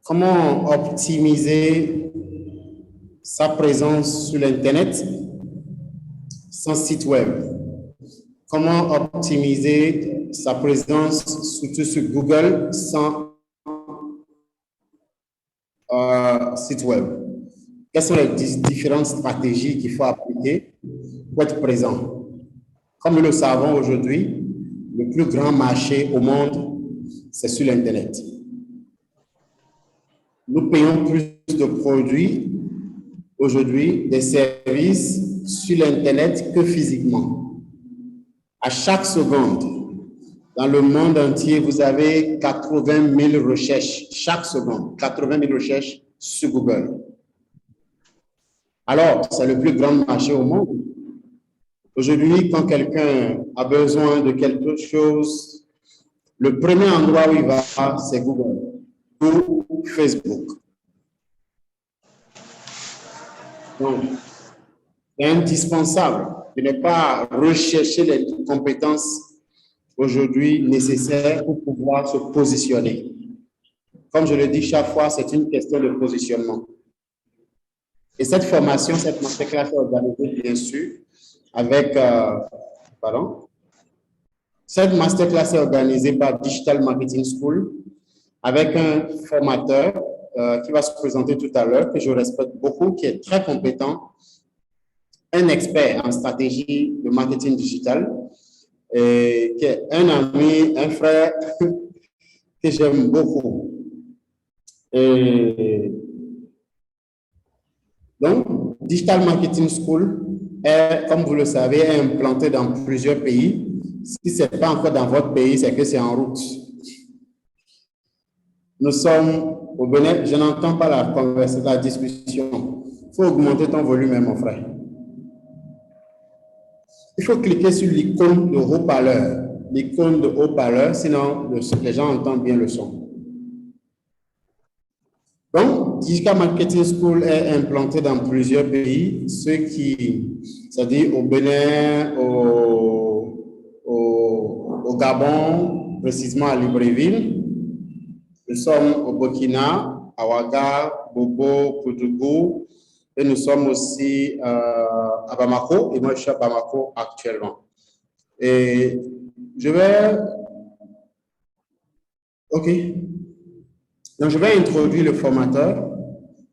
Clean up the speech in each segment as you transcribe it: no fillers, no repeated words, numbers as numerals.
Comment optimiser sa présence sur l'Internet sans site web? Comment optimiser sa présence surtout sur Google sans site web? Quelles sont les différentes stratégies qu'il faut appliquer pour être présent? Comme nous le savons aujourd'hui, le plus grand marché au monde, c'est sur l'Internet. Nous payons plus de produits aujourd'hui, des services sur l'Internet que physiquement. À chaque seconde, dans le monde entier, vous avez 80 000 recherches, chaque seconde, 80 000 recherches sur Google. Alors, c'est le plus grand marché au monde. Aujourd'hui, quand quelqu'un a besoin de quelque chose, le premier endroit où il va, c'est Google ou Facebook. Donc, c'est indispensable de ne pas rechercher les compétences aujourd'hui nécessaires pour pouvoir se positionner. Comme je le dis chaque fois, c'est une question de positionnement. Et cette formation, cette masterclass est organisée, bien sûr, avec, cette masterclass est organisée par Digital Marketing School avec un formateur qui va se présenter tout à l'heure, que je respecte beaucoup, qui est très compétent, un expert en stratégie de marketing digital, et qui est un ami, un frère que j'aime beaucoup. Et donc, Digital Marketing School est, comme vous le savez, implanté dans plusieurs pays. Si ce n'est pas encore dans votre pays, c'est que c'est en route. Nous sommes au Bénin. Je n'entends pas la conversation, la discussion. Il faut augmenter ton volume, mon frère. Il faut cliquer sur l'icône de haut-parleur. L'icône de haut-parleur, sinon les gens entendent bien le son. Donc, Digital Marketing School est implanté dans plusieurs pays, c'est-à-dire au Bénin, au Gabon, précisément à Libreville. Nous sommes au Burkina, à Ouaga, Bobo, Koudougou, et nous sommes aussi à Bamako, et moi je suis à Bamako actuellement. Et je vais... OK. Donc, je vais introduire le formateur.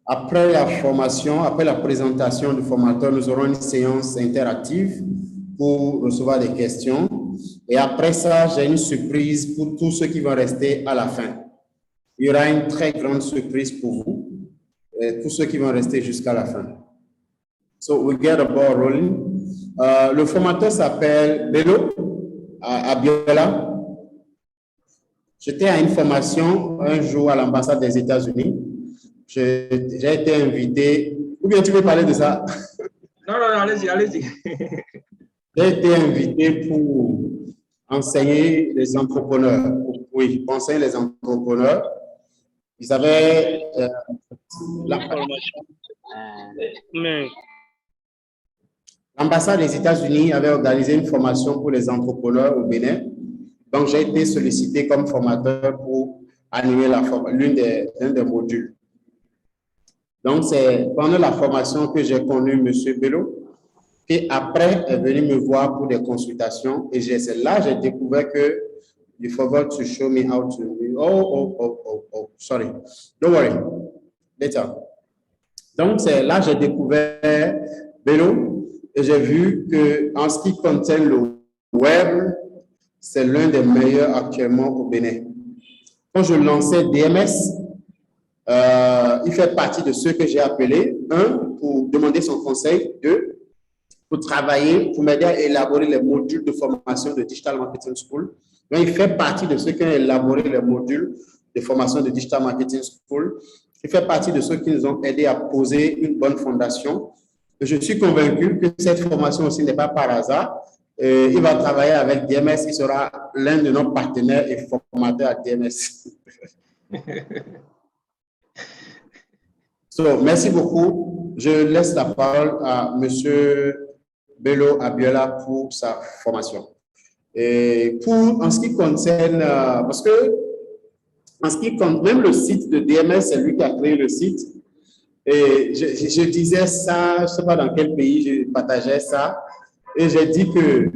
Après la formation, après la présentation du formateur, nous aurons une séance interactive pour recevoir des questions. Et après ça, j'ai une surprise pour tous ceux qui vont rester à la fin. Il y aura une très grande surprise pour vous, et tous ceux qui vont rester jusqu'à la fin. So, we get a ball rolling. Le formateur s'appelle Bello Abiola. J'étais à une formation un jour à l'ambassade des États-Unis. J'ai été invité. Ou bien tu veux parler de ça? Non, allez-y, allez-y. J'ai été invité pour enseigner les entrepreneurs. Oui, pour enseigner les entrepreneurs. Ils avaient l'ambassade des États-Unis avait organisé une formation pour les entrepreneurs au Bénin. Donc, j'ai été sollicité comme formateur pour animer l'un des modules. Donc, c'est pendant la formation que j'ai connu M. Bello, qui après est venu me voir pour des consultations. Et c'est là que j'ai découvert que you forgot to show me how to... Oh, sorry. Don't worry. Later. Donc, c'est là que j'ai découvert Bello et j'ai vu qu'en ce qui concerne le web, c'est l'un des meilleurs actuellement au Bénin. Quand je lançais DMS, il fait partie de ceux que j'ai appelés, un, pour demander son conseil, deux, pour travailler, pour m'aider à élaborer les modules de formation de Digital Marketing School. Donc, il fait partie de ceux qui ont élaboré les modules de formation de Digital Marketing School. Il fait partie de ceux qui nous ont aidés à poser une bonne fondation. Et je suis convaincu que cette formation aussi n'est pas par hasard. Il va travailler avec DMS, il sera l'un de nos partenaires et formateurs à DMS. Merci beaucoup. Je laisse la parole à M. Bello Abiola pour sa formation. Et en ce qui concerne, parce que En ce qui compte, même le site de DMS, c'est lui qui a créé le site. Et je disais ça, je ne sais pas dans quel pays je partageais ça. Et j'ai dit que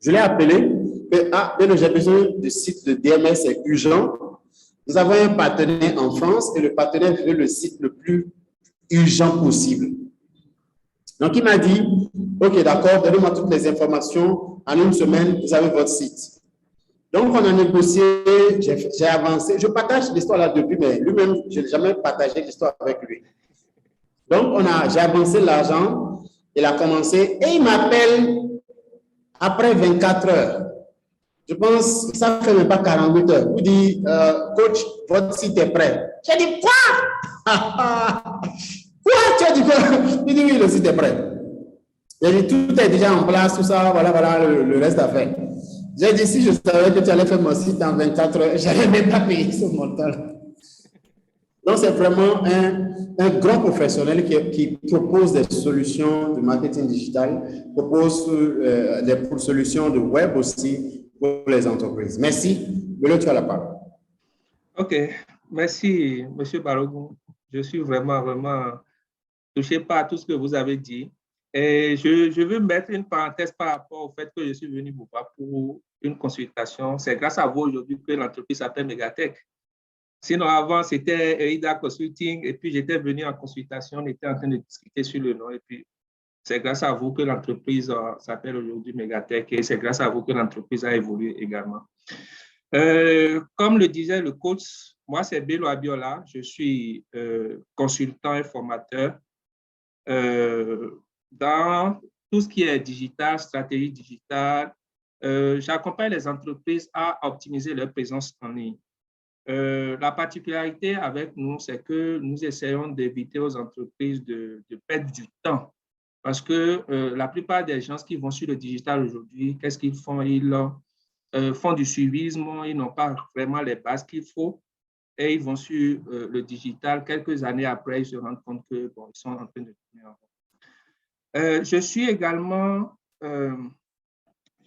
je l'ai appelé, que j'ai besoin du site de DMS, c'est urgent. Nous avons un partenaire en France et le partenaire veut le site le plus urgent possible. Donc, il m'a dit, OK, d'accord, donnez-moi toutes les informations. En une semaine, vous avez votre site. Donc, on a négocié, j'ai avancé. Je partage l'histoire là depuis, mais lui-même, je n'ai jamais partagé l'histoire avec lui. Donc, j'ai avancé l'argent, il a commencé et il m'appelle après 24 heures. Je pense que ça ne fait même pas 48 heures. Il dit, coach, votre site est prêt. J'ai dit, quoi? Quoi? Tu as dit quoi? Il dit, oui, le site est prêt. J'ai dit, tout est déjà en place, tout ça, voilà, le reste à faire. J'ai dit, si je savais que tu allais faire mon site en 24 heures, je n'allais même pas payer ce montant-là. Donc, c'est vraiment un grand professionnel qui propose des solutions de marketing digital, propose des solutions de web aussi pour les entreprises. Merci. Melo, tu as la parole. OK. Merci, M. Balogun. Je suis vraiment touché par tout ce que vous avez dit. Et je veux mettre une parenthèse par rapport au fait que je suis venu vous voir pour une consultation. C'est grâce à vous aujourd'hui que l'entreprise s'appelle Megatech. Sinon, avant, c'était EIDA Consulting et puis j'étais venu en consultation, on était en train de discuter sur le nom et puis c'est grâce à vous que l'entreprise s'appelle aujourd'hui Megatech et c'est grâce à vous que l'entreprise a évolué également. Comme le disait le coach, moi, c'est Bello Abiola, je suis consultant et formateur dans tout ce qui est digital, stratégie digitale. J'accompagne les entreprises à optimiser leur présence en ligne. La particularité avec nous, c'est que nous essayons d'éviter aux entreprises de perdre du temps. Parce que la plupart des gens qui vont sur le digital aujourd'hui, qu'est-ce qu'ils font? Ils font du suivisme, ils n'ont pas vraiment les bases qu'il faut et ils vont sur le digital. Quelques années après, ils se rendent compte que bon, ils sont en train de tourner en rond. Je suis également,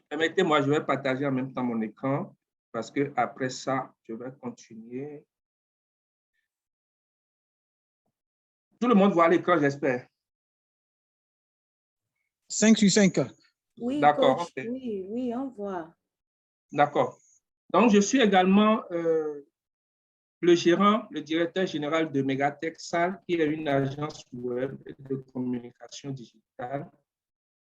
permettez-moi, je vais partager en même temps mon écran. Parce qu'après ça, je vais continuer. Tout le monde voit l'écran, j'espère. 5 sur 5. Oui, d'accord. Okay. Oui, on voit. D'accord. Donc, je suis également le gérant, le directeur général de Megatech SAL, qui est une agence web de communication digitale.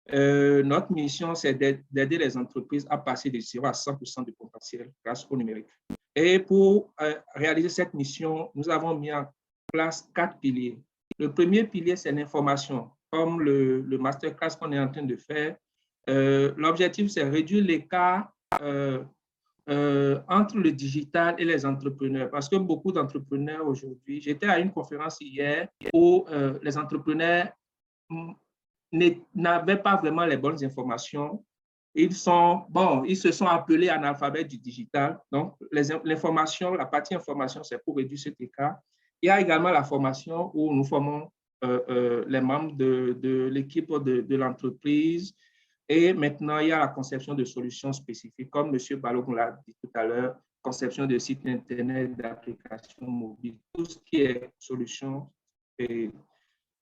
Notre mission, c'est d'aider les entreprises à passer de 0 à 100% de potentiel grâce au numérique. Et pour réaliser cette mission, nous avons mis en place 4 piliers. Le premier pilier, c'est l'information. Comme le masterclass qu'on est en train de faire, l'objectif, c'est réduire l'écart entre le digital et les entrepreneurs. Parce que beaucoup d'entrepreneurs aujourd'hui, j'étais à une conférence hier où les entrepreneurs n'avaient pas vraiment les bonnes informations. Ils se sont appelés analphabètes du digital. Donc, l'information, la partie information, c'est pour réduire cet écart. Il y a également la formation où nous formons les membres de l'équipe de l'entreprise. Et maintenant, il y a la conception de solutions spécifiques, comme M. Balogun l'a dit tout à l'heure, conception de sites Internet, d'applications mobiles, tout ce qui est solutions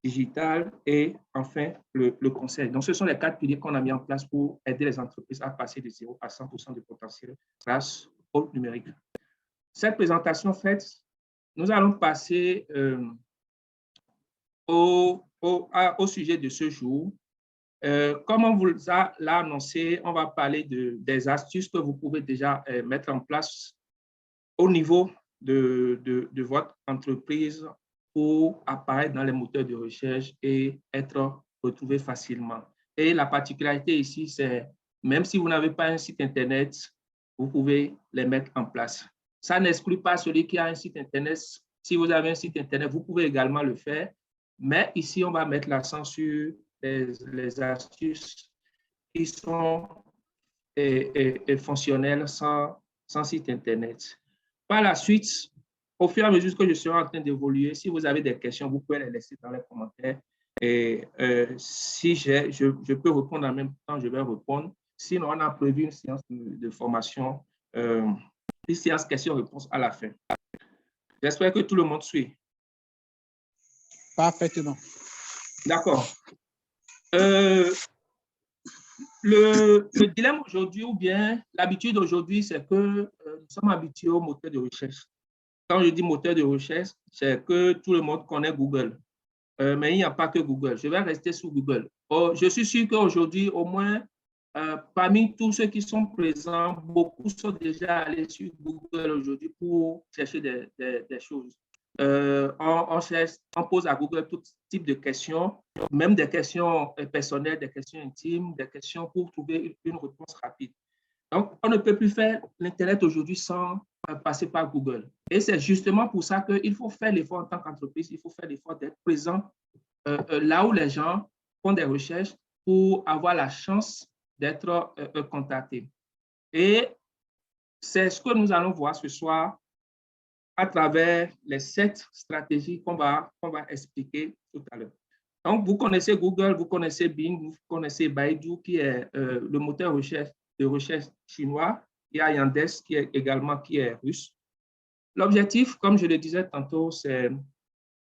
digitales et enfin le conseil. Donc, ce sont les 4 piliers qu'on a mis en place pour aider les entreprises à passer de 0 à 100% de potentiel grâce au numérique. Cette présentation faite, nous allons passer au sujet de ce jour. Comme on vous l'a annoncé, on va parler des astuces que vous pouvez déjà mettre en place au niveau de votre entreprise pour apparaître dans les moteurs de recherche et être retrouvé facilement. Et la particularité ici, c'est même si vous n'avez pas un site Internet, vous pouvez les mettre en place. Ça n'exclut pas celui qui a un site Internet. Si vous avez un site Internet, vous pouvez également le faire. Mais ici, on va mettre l'accent sur les astuces qui sont fonctionnelles sans site Internet. Par la suite, au fur et à mesure que je serai en train d'évoluer, si vous avez des questions, vous pouvez les laisser dans les commentaires. Et si je peux répondre en même temps, je vais répondre. Sinon, on a prévu une séance de formation une séance questions-réponses à la fin. J'espère que tout le monde suit. Parfaitement. D'accord. Le dilemme aujourd'hui, ou bien l'habitude aujourd'hui, c'est que nous sommes habitués au moteur de recherche. Quand je dis moteur de recherche, c'est que tout le monde connaît Google. Mais il n'y a pas que Google. Je vais rester sur Google. Je suis sûr qu'aujourd'hui, au moins, parmi tous ceux qui sont présents, beaucoup sont déjà allés sur Google aujourd'hui pour chercher des choses. On pose à Google tout type de questions, même des questions personnelles, des questions intimes, des questions pour trouver une réponse rapide. Donc, on ne peut plus faire l'Internet aujourd'hui sans passer par Google. Et c'est justement pour ça qu'il faut faire l'effort en tant qu'entreprise, il faut faire l'effort d'être présent là où les gens font des recherches pour avoir la chance d'être contactés. Et c'est ce que nous allons voir ce soir à travers les 7 stratégies qu'on va expliquer tout à l'heure. Donc, vous connaissez Google, vous connaissez Bing, vous connaissez Baidu, qui est le moteur de recherche chinois. Il y a Yandex, qui est russe. L'objectif, comme je le disais tantôt, c'est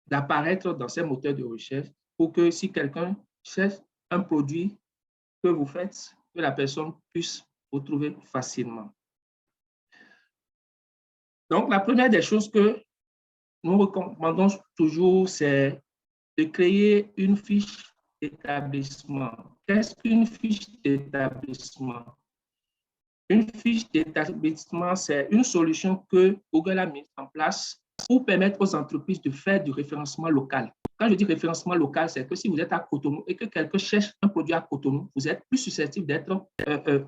d'apparaître dans ces moteurs de recherche pour que si quelqu'un cherche un produit que vous faites, que la personne puisse vous trouver facilement. Donc, la première des choses que nous recommandons toujours, c'est de créer une fiche d'établissement. Qu'est-ce qu'une fiche d'établissement? Une fiche d'établissement, c'est une solution que Google a mise en place pour permettre aux entreprises de faire du référencement local. Quand je dis référencement local, c'est que si vous êtes à Cotonou et que quelqu'un cherche un produit à Cotonou, vous êtes plus susceptible d'être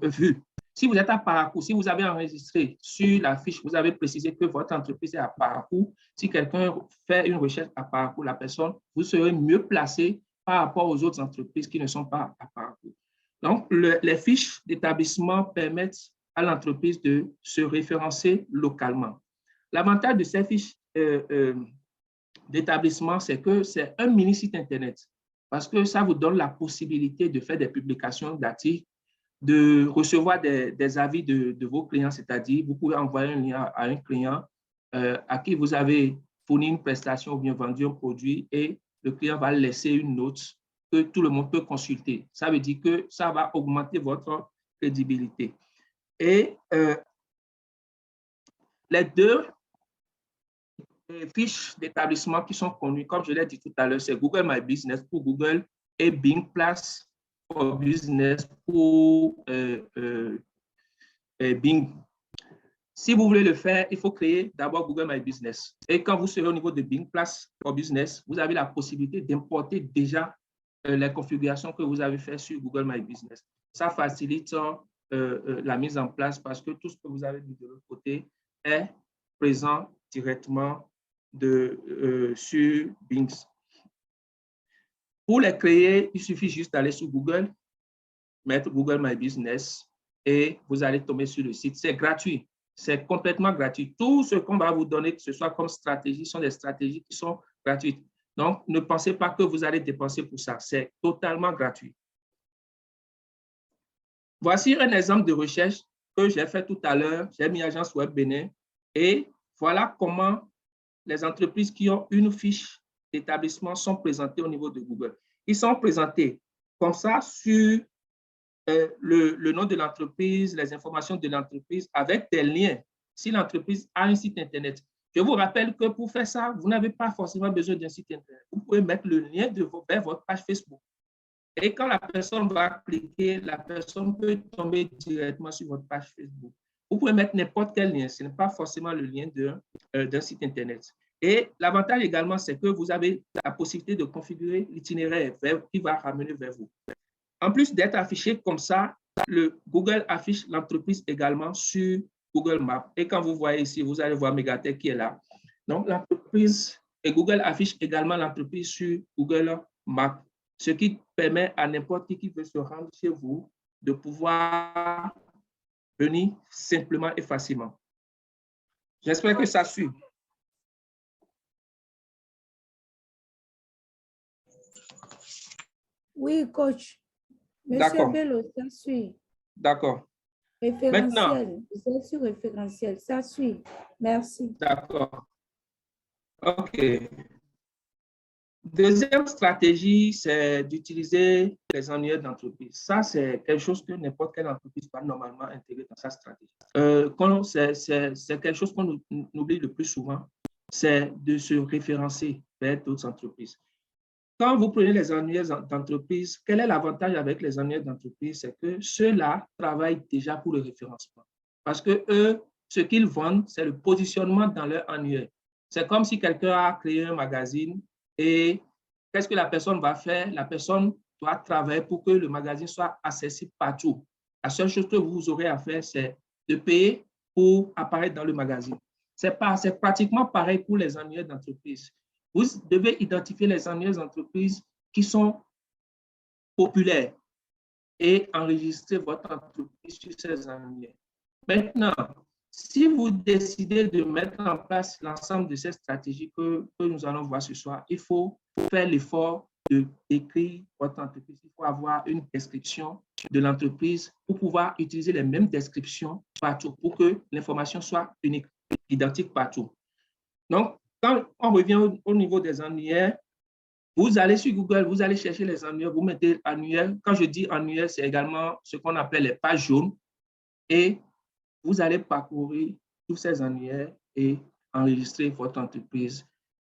vu. Si vous êtes à Parakou, si vous avez enregistré sur la fiche, vous avez précisé que votre entreprise est à Parakou. Si quelqu'un fait une recherche à Parakou, la personne, vous serez mieux placé par rapport aux autres entreprises qui ne sont pas à Parakou. Donc, les fiches d'établissement permettent à l'entreprise de se référencer localement. L'avantage de ces fiches d'établissement, c'est que c'est un mini site Internet parce que ça vous donne la possibilité de faire des publications d'articles, de recevoir des avis de vos clients, c'est-à-dire vous pouvez envoyer un lien à un client à qui vous avez fourni une prestation ou bien vendu un produit et le client va laisser une note que tout le monde peut consulter. Ça veut dire que ça va augmenter votre crédibilité. Et les 2 fiches d'établissement qui sont connues, comme je l'ai dit tout à l'heure, c'est Google My Business pour Google et Bing Plus for Business pour Bing. Si vous voulez le faire, il faut créer d'abord Google My Business. Et quand vous serez au niveau de Bing Plus for Business, vous avez la possibilité d'importer déjà les configurations que vous avez faites sur Google My Business. Ça facilite la mise en place parce que tout ce que vous avez dit de l'autre côté est présent directement sur Bing. Pour les créer, il suffit juste d'aller sur Google, mettre Google My Business et vous allez tomber sur le site. C'est gratuit. C'est complètement gratuit. Tout ce qu'on va vous donner, que ce soit comme stratégie, sont des stratégies qui sont gratuites. Donc, ne pensez pas que vous allez dépenser pour ça. C'est totalement gratuit. Voici un exemple de recherche que j'ai fait tout à l'heure. J'ai mis Agence Web Bénin et voilà comment les entreprises qui ont une fiche d'établissement sont présentées au niveau de Google. Ils sont présentés comme ça sur le nom de l'entreprise, les informations de l'entreprise avec des liens. Si l'entreprise a un site Internet, je vous rappelle que pour faire ça, vous n'avez pas forcément besoin d'un site Internet. Vous pouvez mettre le lien vers votre page Facebook. Et quand la personne va cliquer, la personne peut tomber directement sur votre page Facebook. Vous pouvez mettre n'importe quel lien. Ce n'est pas forcément le lien d'un site Internet. Et l'avantage également, c'est que vous avez la possibilité de configurer l'itinéraire qui va ramener vers vous. En plus d'être affiché comme ça, le Google affiche l'entreprise également sur Google Maps. Et quand vous voyez ici, vous allez voir Megatech qui est là. Donc, l'entreprise et Google affiche également l'entreprise sur Google Maps, ce qui permet à n'importe qui veut se rendre chez vous de pouvoir venir simplement et facilement. J'espère que ça suit. Oui, coach. Monsieur Bello, ça suit. D'accord. Référentiel. Je suis sur référentiel. Ça suit. Merci. D'accord. OK. Deuxième stratégie, c'est d'utiliser les annuaires d'entreprise. Ça, c'est quelque chose que n'importe quelle entreprise doit normalement intégrer dans sa stratégie. C'est quelque chose qu'on oublie le plus souvent, c'est de se référencer vers d'autres entreprises. Quand vous prenez les annuaires d'entreprise, quel est l'avantage avec les annuaires d'entreprise? C'est que ceux-là travaillent déjà pour le référencement. Parce que eux, ce qu'ils vendent, c'est le positionnement dans leur annuaire. C'est comme si quelqu'un a créé un magazine et qu'est-ce que la personne va faire? La personne doit travailler pour que le magazine soit accessible partout. La seule chose que vous aurez à faire, c'est de payer pour apparaître dans le magazine. C'est pratiquement pareil pour les annuaires d'entreprise. Vous devez identifier les annuaires d'entreprise qui sont populaires et enregistrer votre entreprise sur ces annuaires. Maintenant, si vous décidez de mettre en place l'ensemble de ces stratégies que nous allons voir ce soir, il faut faire l'effort d'écrire votre entreprise. Il faut avoir une description de l'entreprise pour pouvoir utiliser les mêmes descriptions partout pour que l'information soit unique, identique partout. Donc, quand on revient au niveau des annuaires, vous allez sur Google, vous allez chercher les annuaires, vous mettez annuaire. Quand je dis annuaire, c'est également ce qu'on appelle les pages jaunes. Et vous allez parcourir tous ces annuaires et enregistrer votre entreprise,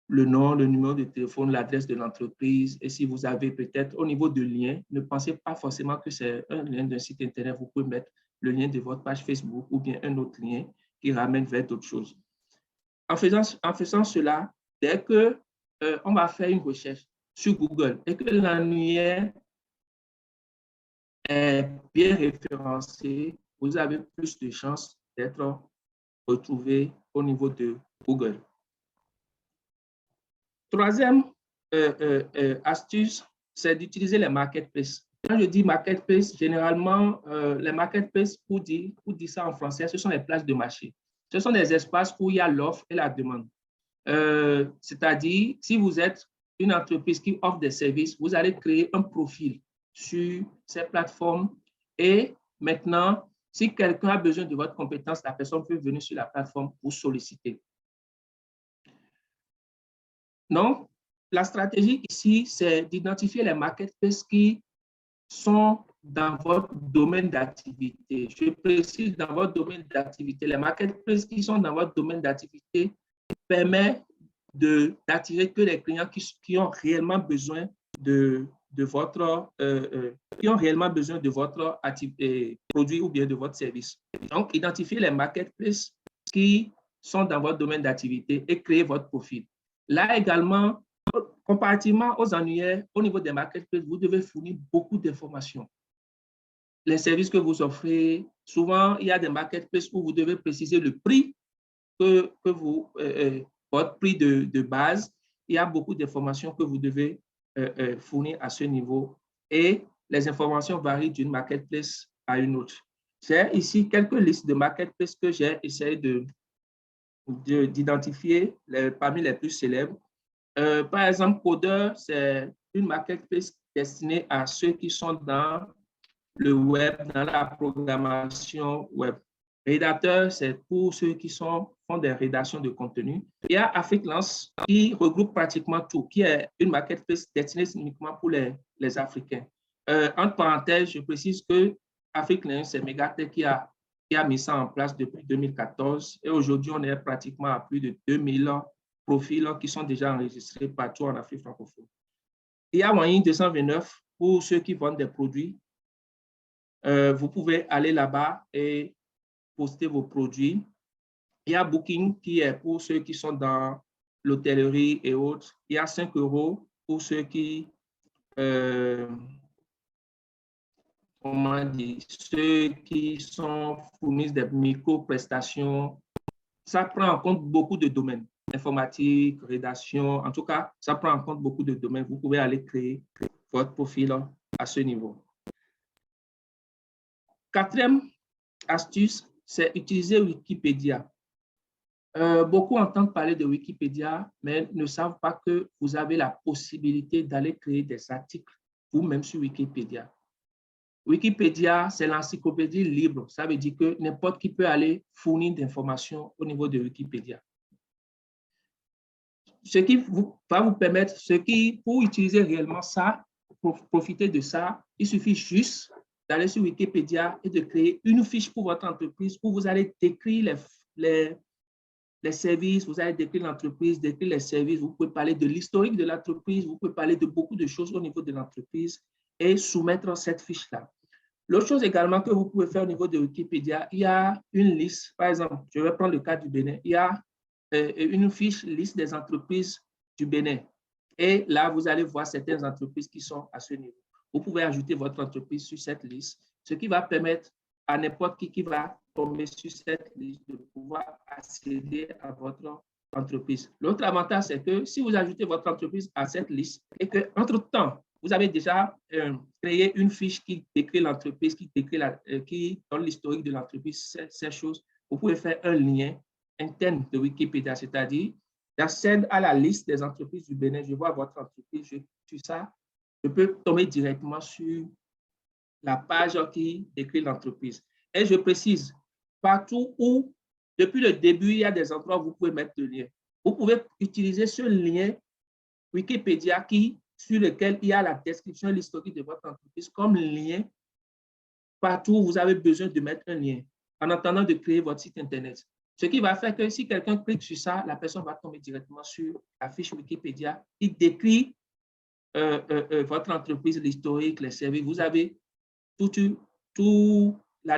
le nom, le numéro de téléphone, l'adresse de l'entreprise. Et si vous avez peut-être au niveau de liens, ne pensez pas forcément que c'est un lien d'un site Internet. Vous pouvez mettre le lien de votre page Facebook ou bien un autre lien qui ramène vers d'autres choses. En faisant cela, dès que on va faire une recherche sur Google et que l'annuaire est bien référencé, vous avez plus de chances d'être retrouvé au niveau de Google. Troisième astuce, c'est d'utiliser les marketplaces. Quand je dis marketplace, généralement, les marketplaces, pour dire ça en français, ce sont les places de marché. Ce sont des espaces où il y a l'offre et la demande. C'est-à-dire, si vous êtes une entreprise qui offre des services, vous allez créer un profil sur ces plateformes et maintenant, si quelqu'un a besoin de votre compétence, la personne peut venir sur la plateforme pour solliciter. Donc, la stratégie ici, c'est d'identifier les marketplaces qui sont dans votre domaine d'activité. Je précise dans votre domaine d'activité. Les marketplaces qui sont dans votre domaine d'activité permettent d'attirer que les clients qui ont réellement besoin de votre produit ou bien de votre service. Donc, identifiez les marketplaces qui sont dans votre domaine d'activité et créez votre profil. Là également, comparativement aux annuaires, au niveau des marketplaces, vous devez fournir beaucoup d'informations. Les services que vous offrez, souvent, il y a des marketplaces où vous devez préciser le prix votre prix de base. Il y a beaucoup d'informations que vous devez fournir à ce niveau et les informations varient d'une marketplace à une autre. J'ai ici quelques listes de marketplaces que j'ai essayé d'identifier parmi les plus célèbres. Par exemple, Coder, c'est une marketplace destinée à ceux qui sont dans le web, dans la programmation web. Rédacteur, c'est pour ceux qui font des rédactions de contenu. Il y a Africlance qui regroupe pratiquement tout, qui est une marketplace destinée uniquement pour les Africains. Entre parenthèses, je précise que Africlance, c'est Megatech qui a mis ça en place depuis 2014 et aujourd'hui, on est pratiquement à plus de 2000 profils qui sont déjà enregistrés partout en Afrique francophone. Il y a Wanyin 229 pour ceux qui vendent des produits. Vous pouvez aller là-bas et poster vos produits. Il y a Booking qui est pour ceux qui sont dans l'hôtellerie et autres. Il y a 5 € pour ceux qui fournissent des micro-prestations. Ça prend en compte beaucoup de domaines. Informatique, rédaction, en tout cas, ça prend en compte beaucoup de domaines. Vous pouvez aller créer votre profil à ce niveau. Quatrième astuce, c'est utiliser Wikipédia. Beaucoup entendent parler de Wikipédia, mais ne savent pas que vous avez la possibilité d'aller créer des articles vous-même sur Wikipédia. Wikipédia, c'est l'encyclopédie libre. Ça veut dire que n'importe qui peut aller fournir d'informations au niveau de Wikipédia. Ce qui va vous permettre, pour utiliser réellement ça, pour profiter de ça, il suffit juste d'aller sur Wikipédia et de créer une fiche pour votre entreprise où vous allez décrire les services, vous allez décrire l'entreprise, décrire les services, vous pouvez parler de l'historique de l'entreprise, vous pouvez parler de beaucoup de choses au niveau de l'entreprise et soumettre cette fiche-là. L'autre chose également que vous pouvez faire au niveau de Wikipédia, il y a une liste, par exemple, je vais prendre le cas du Bénin, il y a une fiche liste des entreprises du Bénin. Et là, vous allez voir certaines entreprises qui sont à ce niveau. Vous pouvez ajouter votre entreprise sur cette liste, ce qui va permettre à n'importe qui va tomber sur cette liste de pouvoir accéder à votre entreprise. L'autre avantage, c'est que si vous ajoutez votre entreprise à cette liste et qu'entre-temps, vous avez déjà créé une fiche qui décrit l'entreprise, qui donne l'historique de l'entreprise, ces choses, vous pouvez faire un lien interne de Wikipédia, c'est-à-dire j'accède à la liste des entreprises du Bénin, je vois votre entreprise, sur ça, je peux tomber directement sur la page qui décrit l'entreprise. Et je précise, partout où, depuis le début, il y a des endroits où vous pouvez mettre le lien. Vous pouvez utiliser ce lien Wikipédia sur lequel il y a la description et l'historique de votre entreprise comme lien partout où vous avez besoin de mettre un lien en attendant de créer votre site Internet. Ce qui va faire que si quelqu'un clique sur ça, la personne va tomber directement sur la fiche Wikipédia qui décrit votre entreprise, l'historique, les services. Vous avez toute la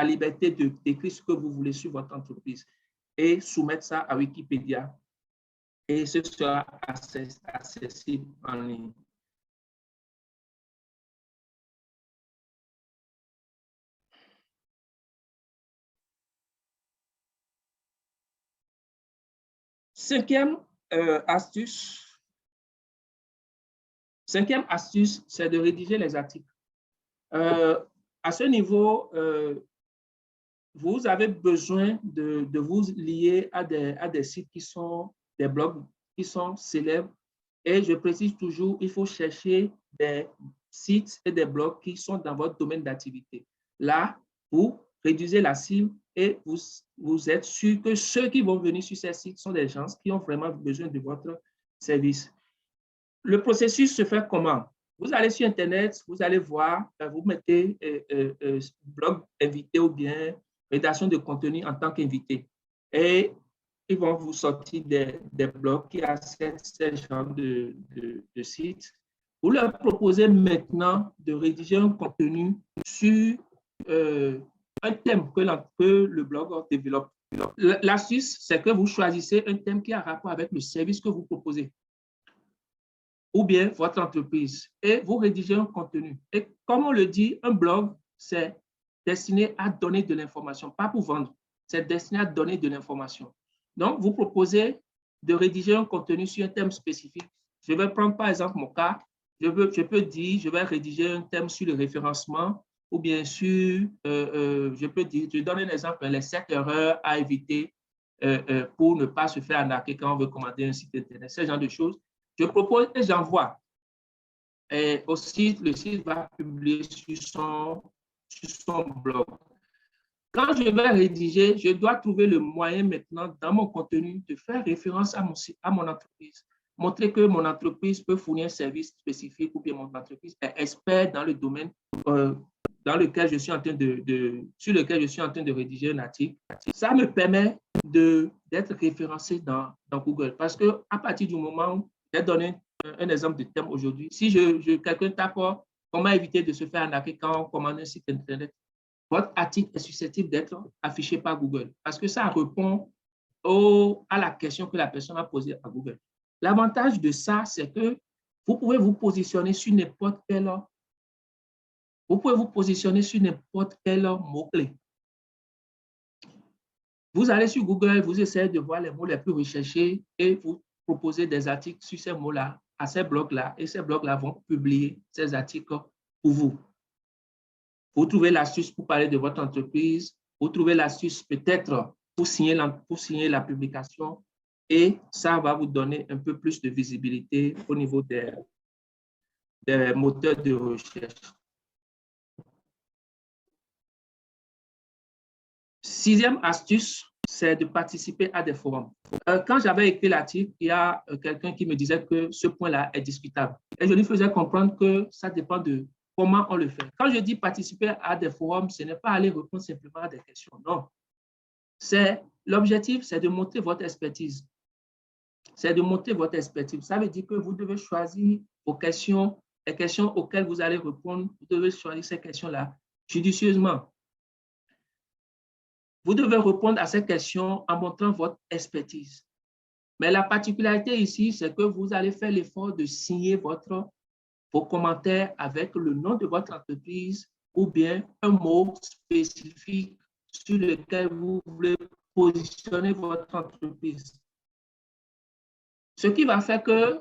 liberté de décrire ce que vous voulez sur votre entreprise et soumettre ça à Wikipédia. Et ce sera accessible en ligne. Cinquième astuce, c'est de rédiger les articles. À ce niveau, vous avez besoin de vous lier à des sites qui sont des blogs qui sont célèbres. Et je précise toujours, il faut chercher des sites et des blogs qui sont dans votre domaine d'activité. Là, vous réduisez la cible et vous êtes sûr que ceux qui vont venir sur ces sites sont des gens qui ont vraiment besoin de votre service. Le processus se fait comment? Vous allez sur Internet, vous allez voir, vous mettez blog invité ou bien rédaction de contenu en tant qu'invité. Et ils vont vous sortir des blogs qui acceptent ce genre de sites. Vous leur proposez maintenant de rédiger un contenu sur un thème que le blog développe. L'astuce, c'est que vous choisissez un thème qui a rapport avec le service que vous proposez ou bien votre entreprise et vous rédigez un contenu. Et comme on le dit, un blog, c'est destiné à donner de l'information, pas pour vendre, c'est destiné à donner de l'information. Donc, vous proposez de rédiger un contenu sur un thème spécifique. Je vais prendre par exemple mon cas. Je peux dire, je vais rédiger un thème sur le référencement ou bien sur, je peux dire, je donne un exemple, les 7 erreurs à éviter pour ne pas se faire arnaquer quand on veut commander un site Internet, ce genre de choses. Je propose et j'envoie. Et aussi, le site va publier sur son blog. Quand je vais rédiger, je dois trouver le moyen maintenant dans mon contenu de faire référence à mon entreprise. Montrer que mon entreprise peut fournir un service spécifique ou bien mon entreprise est expert dans le domaine sur lequel je suis en train de rédiger un article. Ça me permet d'être référencé dans Google parce qu'à partir du moment où j'ai donné un exemple de thème aujourd'hui, si quelqu'un tape comment éviter de se faire arnaquer quand on commande un site Internet, votre article est susceptible d'être affiché par Google parce que ça répond à la question que la personne a posée à Google. L'avantage de ça, c'est que vous pouvez vous positionner sur n'importe quel mot-clé. Vous allez sur Google, vous essayez de voir les mots les plus recherchés et vous proposez des articles sur ces mots-là, à ces blogs-là, et ces blogs-là vont publier ces articles pour vous. Vous trouvez l'astuce pour parler de votre entreprise, vous trouvez l'astuce peut-être pour signer la publication et ça va vous donner un peu plus de visibilité au niveau des moteurs de recherche. Sixième astuce, c'est de participer à des forums. Quand j'avais écrit l'article, il y a quelqu'un qui me disait que ce point-là est discutable. Et je lui faisais comprendre que ça dépend de comment on le fait. Quand je dis participer à des forums, ce n'est pas aller répondre simplement à des questions. Non. L'objectif, c'est de monter votre expertise. C'est de monter votre expertise. Ça veut dire que vous devez choisir vos questions, les questions auxquelles vous allez répondre. Vous devez choisir ces questions-là judicieusement. Vous devez répondre à ces questions en montrant votre expertise. Mais la particularité ici, c'est que vous allez faire l'effort de signer vos commentaires avec le nom de votre entreprise ou bien un mot spécifique sur lequel vous voulez positionner votre entreprise. Ce qui va faire que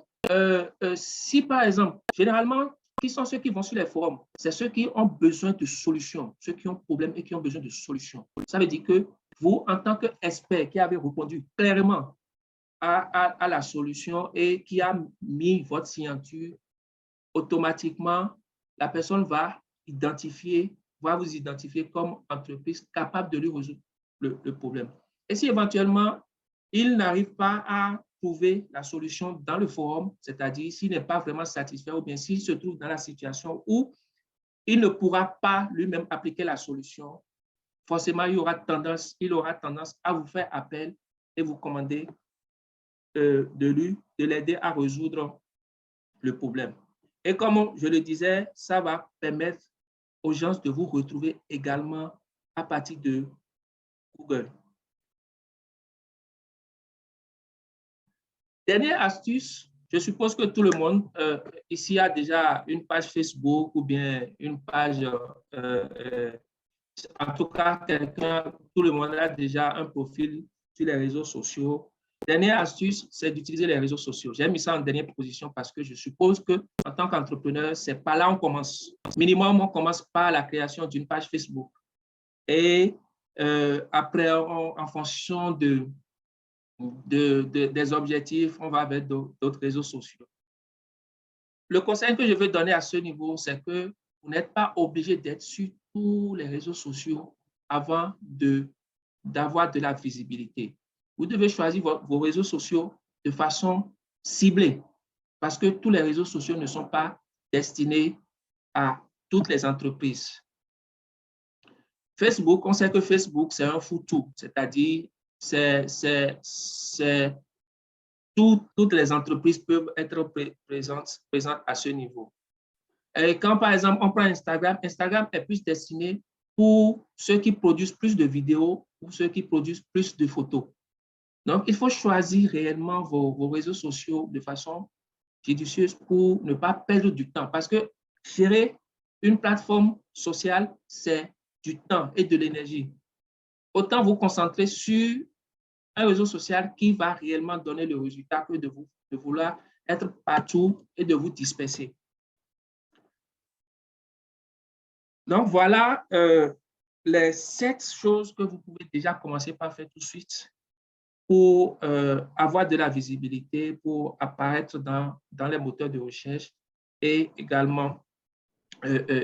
si, par exemple, généralement, qui sont ceux qui vont sur les forums? C'est ceux qui ont besoin de solutions, ceux qui ont problème et qui ont besoin de solutions. Ça veut dire que vous, en tant qu'expert qui avez répondu clairement à la solution et qui a mis votre signature, automatiquement, la personne va vous identifier comme entreprise capable de lui résoudre le problème. Et si éventuellement, il n'arrive pas à trouver la solution dans le forum, c'est-à-dire s'il n'est pas vraiment satisfait ou bien s'il se trouve dans la situation où il ne pourra pas lui-même appliquer la solution, forcément, il aura tendance à vous faire appel et vous commander de l'aider à résoudre le problème. Et comme je le disais, ça va permettre aux gens de vous retrouver également à partir de Google. Dernière astuce, je suppose que tout le monde ici a déjà une page Facebook ou bien une page, en tout cas, tout le monde a déjà un profil sur les réseaux sociaux. Dernière astuce, c'est d'utiliser les réseaux sociaux. J'ai mis ça en dernière position parce que je suppose qu'en tant qu'entrepreneur, c'est par là qu'on commence. Minimum, on commence par la création d'une page Facebook. Et après, en fonction des objectifs, on va vers d'autres réseaux sociaux. Le conseil que je veux donner à ce niveau, c'est que vous n'êtes pas obligé d'être sur tous les réseaux sociaux avant d'avoir de la visibilité. Vous devez choisir vos réseaux sociaux de façon ciblée parce que tous les réseaux sociaux ne sont pas destinés à toutes les entreprises. Facebook, on sait que Facebook, c'est un fourre-tout, c'est-à-dire toutes les entreprises peuvent être présentes à ce niveau. Et quand, par exemple, on prend Instagram, Instagram est plus destiné pour ceux qui produisent plus de vidéos ou ceux qui produisent plus de photos. Donc, il faut choisir réellement vos réseaux sociaux de façon judicieuse pour ne pas perdre du temps. Parce que gérer une plateforme sociale, c'est du temps et de l'énergie. Autant vous concentrer sur un réseau social qui va réellement donner le résultat que de vouloir être partout et de vous disperser. Donc, voilà les 7 choses que vous pouvez déjà commencer par faire tout de suite pour avoir de la visibilité, pour apparaître dans les moteurs de recherche et également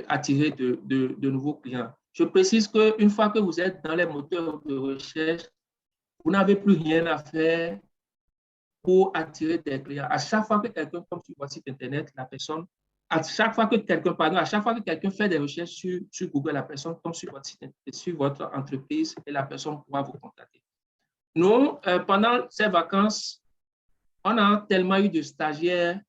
attirer de nouveaux clients. Je précise qu'une fois que vous êtes dans les moteurs de recherche, vous n'avez plus rien à faire pour attirer des clients. À chaque fois que quelqu'un tombe sur votre site Internet, la personne, à chaque fois que quelqu'un fait des recherches sur Google, la personne tombe sur votre site Internet, sur votre entreprise et la personne pourra vous contacter. Nous, pendant ces vacances, on a tellement eu de stagiaires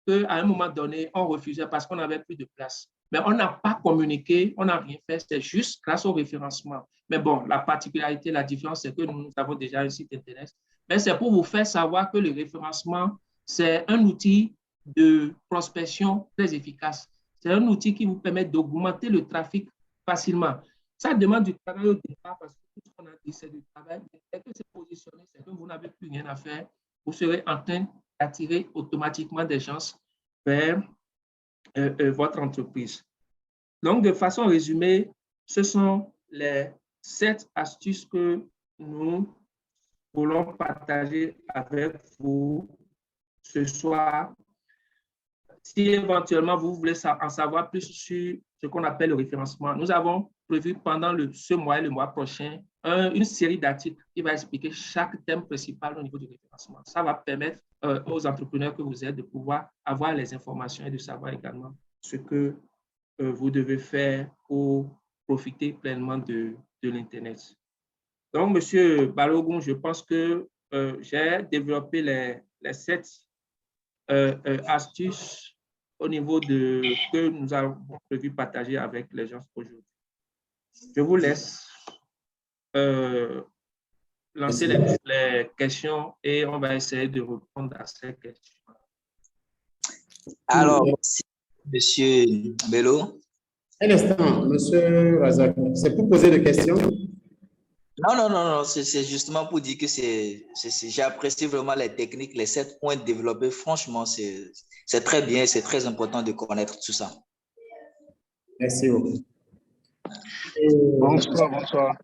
qu'à un moment donné, on refusait parce qu'on n'avait plus de place. Mais on n'a pas communiqué, on n'a rien fait, c'est juste grâce au référencement. Mais bon, la particularité, la différence, c'est que nous avons déjà un site Internet. Mais c'est pour vous faire savoir que le référencement, c'est un outil de prospection très efficace. C'est un outil qui vous permet d'augmenter le trafic facilement. Ça demande du travail au départ parce que tout ce qu'on a dit, c'est du travail. Dès que c'est positionné, c'est que vous n'avez plus rien à faire. Vous serez en train d'attirer automatiquement des gens vers votre entreprise. Donc, de façon résumée, ce sont les 7 astuces que nous voulons partager avec vous ce soir. Si éventuellement vous voulez en savoir plus ce qu'on appelle le référencement. Nous avons prévu pendant ce mois et le mois prochain une série d'articles qui va expliquer chaque thème principal au niveau du référencement. Ça va permettre aux entrepreneurs que vous êtes de pouvoir avoir les informations et de savoir également ce que vous devez faire pour profiter pleinement de l'Internet. Donc, Monsieur Balogun, je pense que j'ai développé les 7 astuces au niveau que nous avons prévu partager avec les gens aujourd'hui. Je vous laisse lancer les questions et on va essayer de répondre à ces questions. Alors, Monsieur Bello. Un instant, Monsieur Razak, c'est pour poser des questions? Non, c'est justement pour dire que j'apprécie vraiment les techniques, les 7 points développés. Franchement, c'est très bien, c'est très important de connaître tout ça. Merci beaucoup. Bonsoir.